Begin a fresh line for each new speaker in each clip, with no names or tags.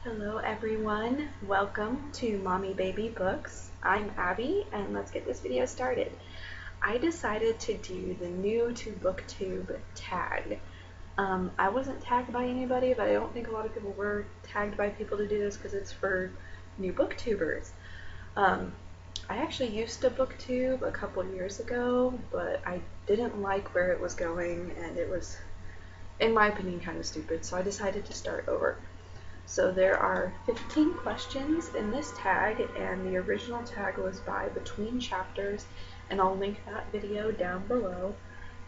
Hello everyone, welcome to Mommy Baby Books. I'm Abby and let's get this video started. I decided to do the new to BookTube tag. I wasn't tagged by anybody, but I don't think a lot of people were tagged by people to do this because it's for new booktubers. I actually used to BookTube a couple years ago, but I didn't like where it was going and it was, in my opinion, kind of stupid, so I decided to start over. So there are 15 questions in this tag, and the original tag was by Between Chapters, and I'll link that video down below.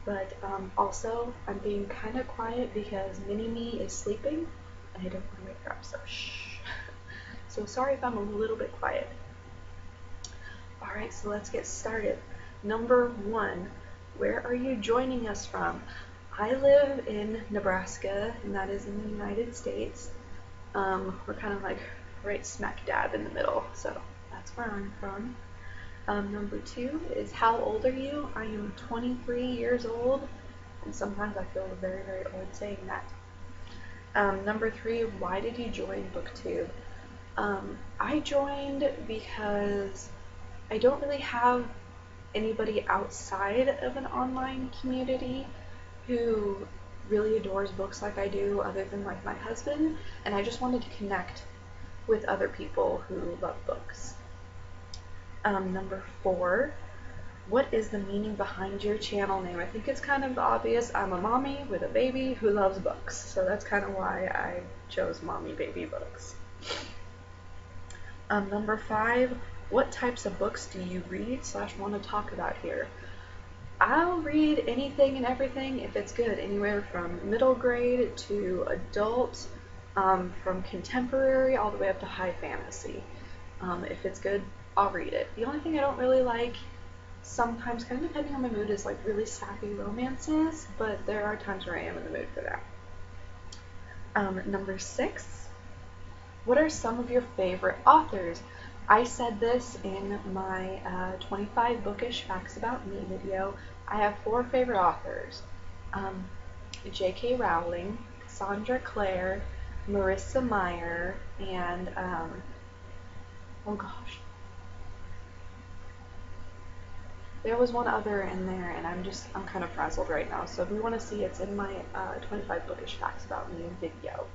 But also, I'm being kind of quiet because Mini-Me is sleeping, and I don't want to wake her up, so shh. So sorry if I'm a little bit quiet. Alright, so let's get started. Number 1, where are you joining us from? I live in Nebraska, and that is in the United States. We're kind of like right smack dab in the middle, so that's where I'm from. Number 2 is how old are you? I am 23 years old, and sometimes I feel very, very old saying that. Number 3, why did you join BookTube? I joined because I don't really have anybody outside of an online community who really adores books like I do, other than like my husband, and I just wanted to connect with other people who love books. Number 4, what is the meaning behind your channel name? I think it's kind of obvious. I'm a mommy with a baby who loves books, so that's kind of why I chose Mommy Baby Books. Number 5, what types of books do you read / want to talk about here? I'll read anything and everything if it's good, anywhere from middle grade to adult, from contemporary all the way up to high fantasy. If it's good, I'll read it. The only thing I don't really like, sometimes, kind of depending on my mood, is like really sappy romances, but there are times where I am in the mood for that. Number 6, what are some of your favorite authors? I said this in my 25 Bookish Facts About Me video. I have 4 favorite authors. J.K. Rowling, Cassandra Clare, Marissa Meyer, and, oh gosh. There was one other in there, and I'm kind of frazzled right now. So if you want to see, it's in my 25 Bookish Facts About Me video.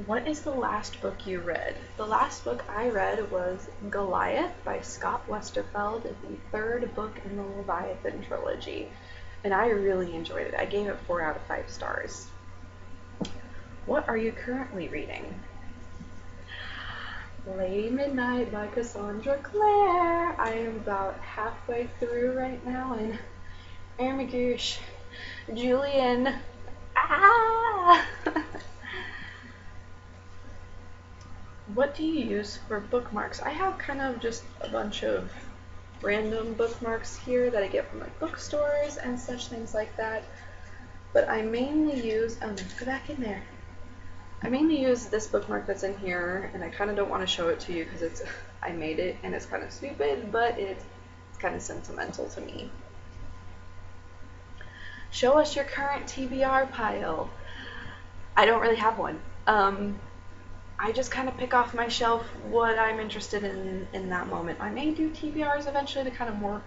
What is the last book you read? The last book I read was Goliath by Scott Westerfeld, the 3rd book in the Leviathan trilogy, and I really enjoyed it. I gave it 4 out of 5 stars. What are you currently reading? Lady Midnight by Cassandra Clare. I am about halfway through right now, and oh my gosh, Julian. Ah! What do you use for bookmarks? I have kind of just a bunch of random bookmarks here that I get from like bookstores and such things like that. But I mainly use, oh no, go back in there. I mainly use this bookmark that's in here, and I kind of don't want to show it to you because I made it and it's kind of stupid, but it's kind of sentimental to me. Show us your current TBR pile. I don't really have one. I just kind of pick off my shelf what I'm interested in that moment. I may do TBRs eventually to kind of more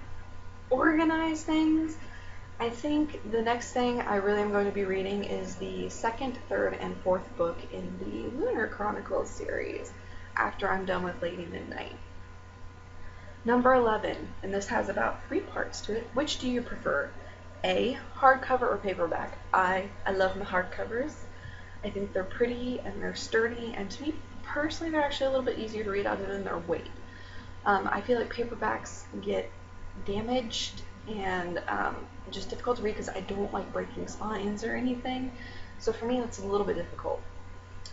organize things. I think the next thing I really am going to be reading is the 2nd, 3rd, and 4th book in the Lunar Chronicles series after I'm done with Lady Midnight. Number 11, and this has about 3 parts to it. Which do you prefer? A, hardcover or paperback? I love my hardcovers. I think they're pretty and they're sturdy, and to me personally they're actually a little bit easier to read other than their weight. I feel like paperbacks get damaged and just difficult to read because I don't like breaking spines or anything, so for me that's a little bit difficult.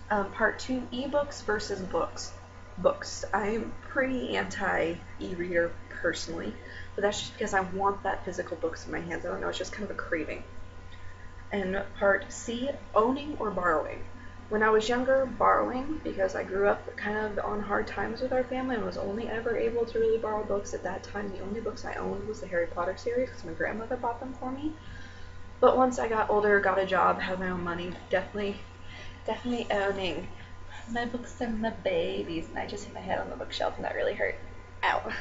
Part 2, ebooks versus books. Books. I'm pretty anti e-reader personally, but that's just because I want that physical books in my hands. I don't know, it's just kind of a craving. And part C, owning or borrowing. When I was younger, borrowing, because I grew up kind of on hard times with our family and was only ever able to really borrow books. At that time, the only books I owned was the Harry Potter series because my grandmother bought them for me. But once I got older, got a job, had my own money, definitely owning my books and my babies. And I just hit my head on the bookshelf and that really hurt. Ow.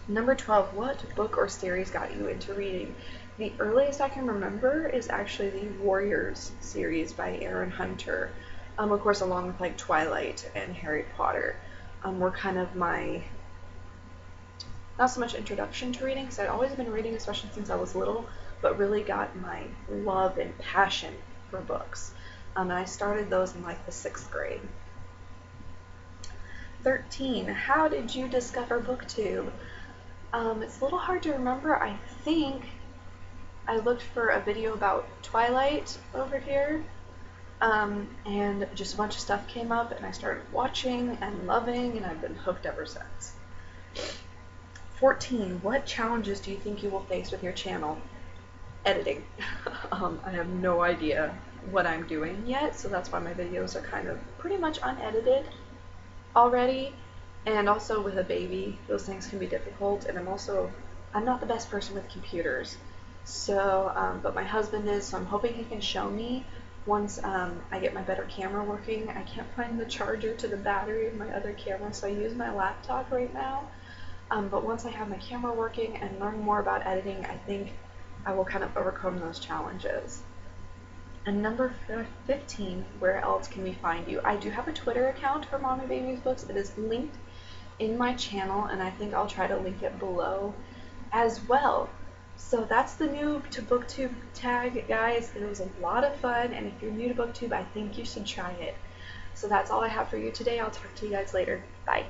Number 12, what book or series got you into reading? The earliest I can remember is actually the Warriors series by Aaron Hunter. Of course, along with like Twilight and Harry Potter, were kind of my, not so much introduction to reading, because I'd always been reading, especially since I was little, but really got my love and passion for books. And I started those in like the 6th grade. 13, how did you discover BookTube? It's a little hard to remember. I think I looked for a video about Twilight over here, and just a bunch of stuff came up, and I started watching and loving, and I've been hooked ever since. 14, what challenges do you think you will face with your channel? Editing. I have no idea what I'm doing yet, so that's why my videos are kind of pretty much unedited already. And also with a baby, those things can be difficult, and I'm not the best person with computers. So, but my husband is, so I'm hoping he can show me once I get my better camera working. I can't find the charger to the battery of my other camera, so I use my laptop right now. But once I have my camera working and learn more about editing, I think I will kind of overcome those challenges. And number 15, where else can we find you? I do have a Twitter account for Mommy Babies Books. It is linked in my channel, and I think I'll try to link it below as well. So that's the new to BookTube tag, guys. It was a lot of fun, and if you're new to BookTube, I think you should try it. So that's all I have for you today. I'll talk to you guys later. Bye.